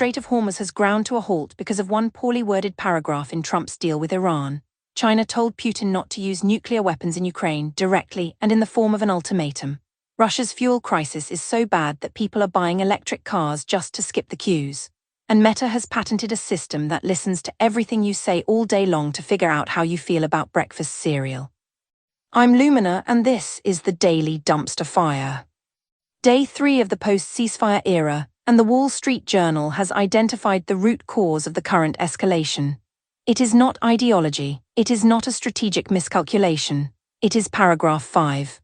Strait of Hormuz has ground to a halt because of one poorly worded paragraph in Trump's deal with Iran. China told Putin not to use nuclear weapons in Ukraine directly and in the form of an ultimatum. Russia's fuel crisis is so bad that people are buying electric cars just to skip the queues. And Meta has patented a system that listens to everything you say all day long to figure out how you feel about breakfast cereal. I'm Lumina, and this is the Daily Dumpster Fire. Day 3 of the post-ceasefire era, and the Wall Street Journal has identified the root cause of the current escalation. It is not ideology, it is not a strategic miscalculation, it is paragraph 5.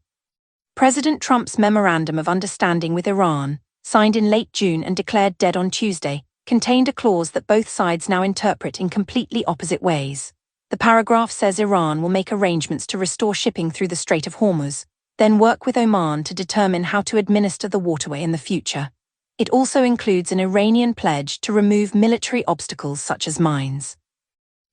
President Trump's Memorandum of Understanding with Iran, signed in late June and declared dead on Tuesday, contained a clause that both sides now interpret in completely opposite ways. The paragraph says Iran will make arrangements to restore shipping through the Strait of Hormuz, then work with Oman to determine how to administer the waterway in the future. It also includes an Iranian pledge to remove military obstacles such as mines.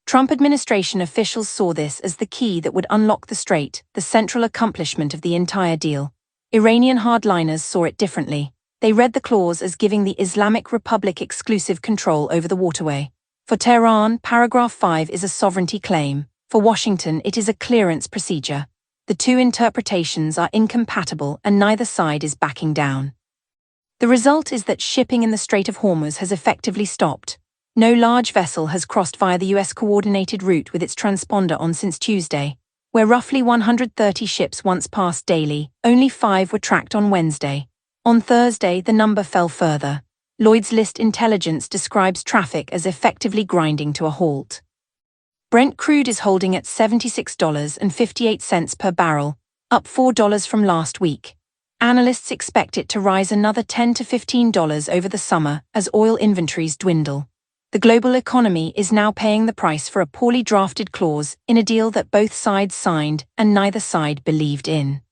Trump administration officials saw this as the key that would unlock the strait, the central accomplishment of the entire deal. Iranian hardliners saw it differently. They read the clause as giving the Islamic Republic exclusive control over the waterway. For Tehran, paragraph 5 is a sovereignty claim. For Washington, it is a clearance procedure. The two interpretations are incompatible and neither side is backing down. The result is that shipping in the Strait of Hormuz has effectively stopped. No large vessel has crossed via the US coordinated route with its transponder on since Tuesday, where roughly 130 ships once passed daily. Only 5 were tracked on Wednesday. On Thursday, the number fell further. Lloyd's List Intelligence describes traffic as effectively grinding to a halt. Brent crude is holding at $76.58 per barrel, up $4 from last week. Analysts expect it to rise another $10 to $15 over the summer as oil inventories dwindle. The global economy is now paying the price for a poorly drafted clause in a deal that both sides signed and neither side believed in.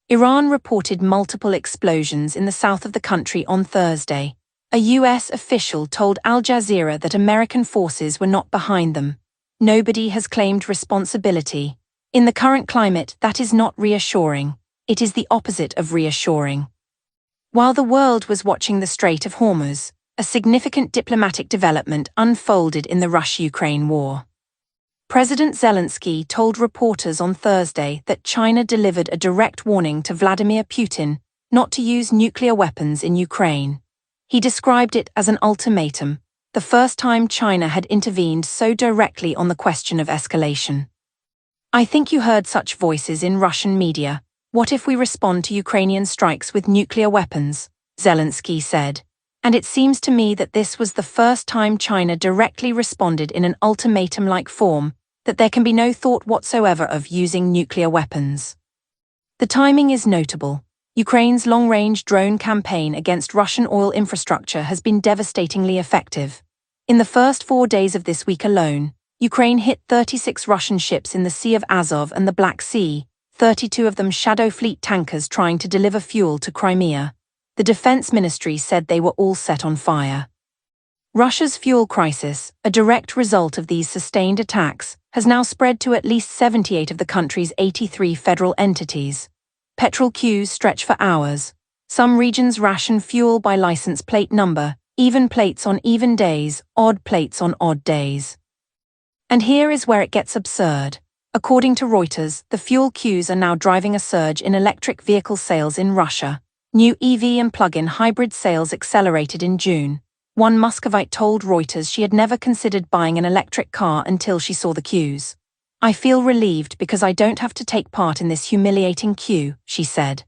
Iran reported multiple explosions in the south of the country on Thursday. A US official told Al Jazeera that American forces were not behind them. Nobody has claimed responsibility. In the current climate, that is not reassuring. It is the opposite of reassuring. While the world was watching the Strait of Hormuz, a significant diplomatic development unfolded in the Russia-Ukraine war. President Zelensky told reporters on Thursday that China delivered a direct warning to Vladimir Putin not to use nuclear weapons in Ukraine. He described it as an ultimatum, the first time China had intervened so directly on the question of escalation. I think you heard such voices in Russian media. What if we respond to Ukrainian strikes with nuclear weapons? Zelensky said. And it seems to me that this was the first time China directly responded in an ultimatum-like form, that there can be no thought whatsoever of using nuclear weapons. The timing is notable. Ukraine's long-range drone campaign against Russian oil infrastructure has been devastatingly effective. In the first 4 days of this week alone, Ukraine hit 36 Russian ships in the Sea of Azov and the Black Sea, 32 of them Shadow Fleet tankers trying to deliver fuel to Crimea. The Defense Ministry said they were all set on fire. Russia's fuel crisis, a direct result of these sustained attacks, has now spread to at least 78 of the country's 83 federal entities. Petrol queues stretch for hours. Some regions ration fuel by license plate number, even plates on even days, odd plates on odd days. And here is where it gets absurd. According to Reuters, the fuel queues are now driving a surge in electric vehicle sales in Russia. New EV and plug-in hybrid sales accelerated in June. One Muscovite told Reuters she had never considered buying an electric car until she saw the queues. I feel relieved because I don't have to take part in this humiliating queue, she said.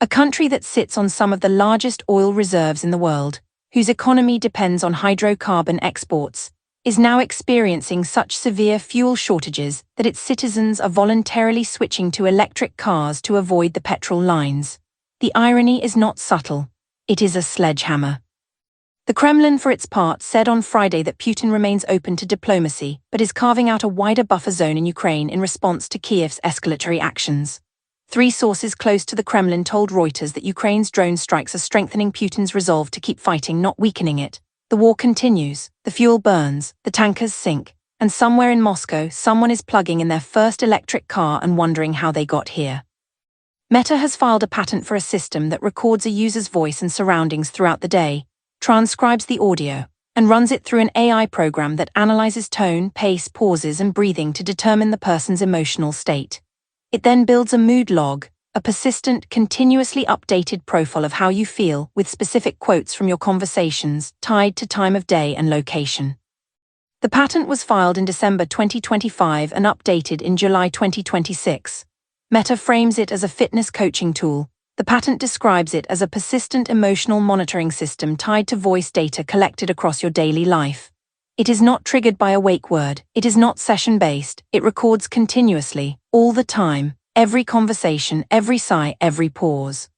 A country that sits on some of the largest oil reserves in the world, whose economy depends on hydrocarbon exports, is now experiencing such severe fuel shortages that its citizens are voluntarily switching to electric cars to avoid the petrol lines. The irony is not subtle. It is a sledgehammer. The Kremlin, for its part, said on Friday that Putin remains open to diplomacy but is carving out a wider buffer zone in Ukraine in response to Kiev's escalatory actions. 3 sources close to the Kremlin told Reuters that Ukraine's drone strikes are strengthening Putin's resolve to keep fighting, not weakening it. The war continues, the fuel burns, the tankers sink, and somewhere in Moscow someone is plugging in their first electric car and wondering how they got here. Meta has filed a patent for a system that records a user's voice and surroundings throughout the day. transcribes the audio, and runs it through an AI program that analyzes tone, pace, pauses, and breathing to determine the person's emotional state. It then builds a mood log, a persistent, continuously updated profile of how you feel, with specific quotes from your conversations tied to time of day and location. The patent was filed in December 2025 and updated in July 2026. Meta frames it as a fitness coaching tool. The patent describes it as a persistent emotional monitoring system tied to voice data collected across your daily life. It is not triggered by a wake word, it is not session-based, it records continuously, all the time, every conversation, every sigh, every pause.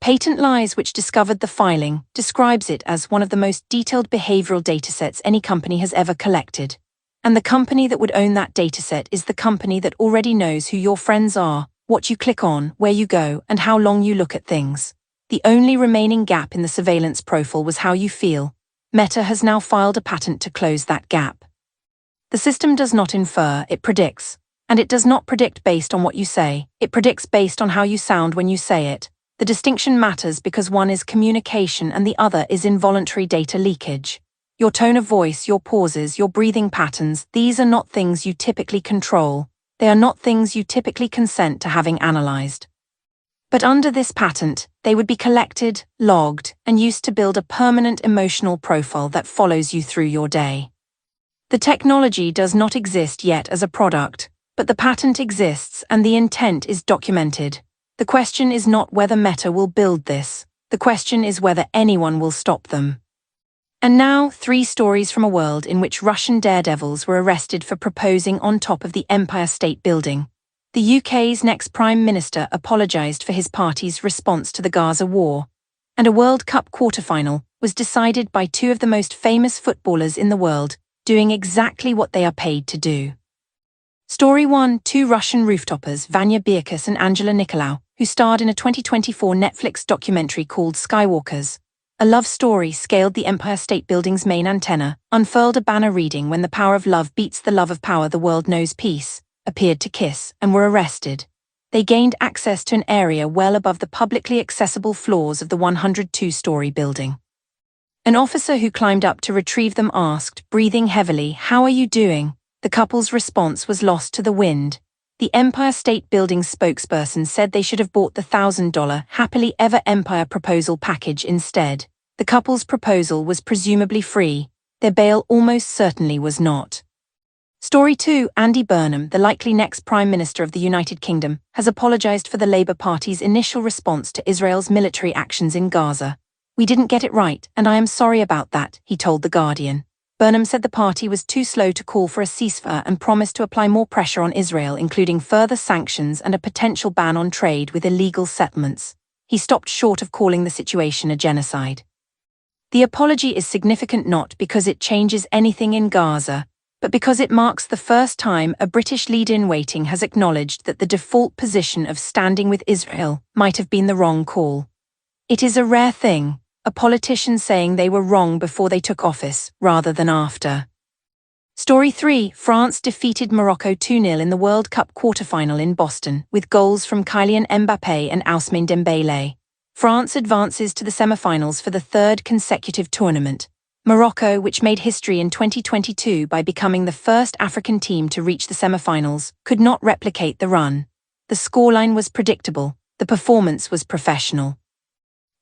Patent Lies, which discovered the filing, describes it as one of the most detailed behavioral datasets any company has ever collected. And the company that would own that dataset is the company that already knows who your friends are, what you click on, where you go, and how long you look at things. The only remaining gap in the surveillance profile was how you feel. Meta has now filed a patent to close that gap. The system does not infer, it predicts. And it does not predict based on what you say, it predicts based on how you sound when you say it. The distinction matters because one is communication and the other is involuntary data leakage. Your tone of voice, your pauses, your breathing patterns, these are not things you typically control. They are not things you typically consent to having analyzed. But under this patent, they would be collected, logged, and used to build a permanent emotional profile that follows you through your day. The technology does not exist yet as a product, but the patent exists and the intent is documented. The question is not whether Meta will build this, the question is whether anyone will stop them. And now, 3 stories from a world in which Russian daredevils were arrested for proposing on top of the Empire State Building. The UK's next Prime Minister apologised for his party's response to the Gaza war, and a World Cup quarter-final was decided by 2 of the most famous footballers in the world, doing exactly what they are paid to do. Story 1: 2 Russian rooftopers, Vanya Birkus and Angela Nicolau, who starred in a 2024 Netflix documentary called Skywalkers. A love story scaled the Empire State Building's main antenna, unfurled a banner reading "When the power of love beats the love of power, the world knows peace," appeared to kiss, and were arrested. They gained access to an area well above the publicly accessible floors of the 102-story building. An officer who climbed up to retrieve them asked, breathing heavily, "How are you doing?" The couple's response was lost to the wind. The Empire State Building spokesperson said they should have bought the $1,000 Happily Ever Empire proposal package instead. The couple's proposal was presumably free. Their bail almost certainly was not. Story 2: Andy Burnham, the likely next Prime Minister of the United Kingdom, has apologised for the Labour Party's initial response to Israel's military actions in Gaza. "We didn't get it right, and I am sorry about that," he told The Guardian. Burnham said the party was too slow to call for a ceasefire and promised to apply more pressure on Israel, including further sanctions and a potential ban on trade with illegal settlements. He stopped short of calling the situation a genocide. The apology is significant not because it changes anything in Gaza, but because it marks the first time a British leader-in-waiting has acknowledged that the default position of standing with Israel might have been the wrong call. It is a rare thing, a politician saying they were wrong before they took office, rather than after. Story 3: France defeated Morocco 2-0 in the World Cup quarter-final in Boston, with goals from Kylian Mbappé and Ousmane Dembélé. France advances to the semifinals for the 3rd consecutive tournament. Morocco, which made history in 2022 by becoming the first African team to reach the semifinals, could not replicate the run. The scoreline was predictable, the performance was professional.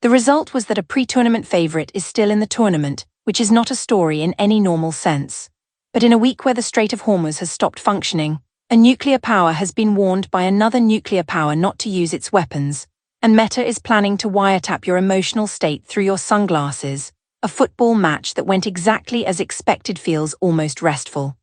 The result was that a pre-tournament favourite is still in the tournament, which is not a story in any normal sense. But in a week where the Strait of Hormuz has stopped functioning, a nuclear power has been warned by another nuclear power not to use its weapons, and Meta is planning to wiretap your emotional state through your sunglasses. A football match that went exactly as expected feels almost restful.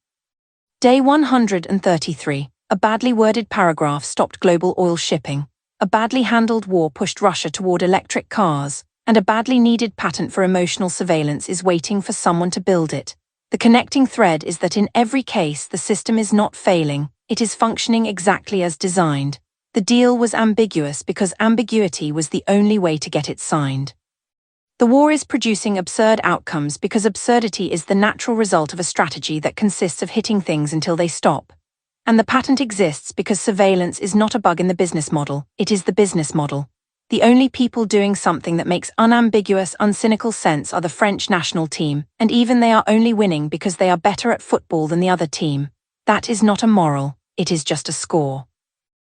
Day 133. A badly worded paragraph stopped global oil shipping. A badly handled war pushed Russia toward electric cars, and a badly needed patent for emotional surveillance is waiting for someone to build it. The connecting thread is that in every case the system is not failing, it is functioning exactly as designed. The deal was ambiguous because ambiguity was the only way to get it signed. The war is producing absurd outcomes because absurdity is the natural result of a strategy that consists of hitting things until they stop. And the patent exists because surveillance is not a bug in the business model, it is the business model. The only people doing something that makes unambiguous, uncynical sense are the French national team, and even they are only winning because they are better at football than the other team. That is not a moral, it is just a score.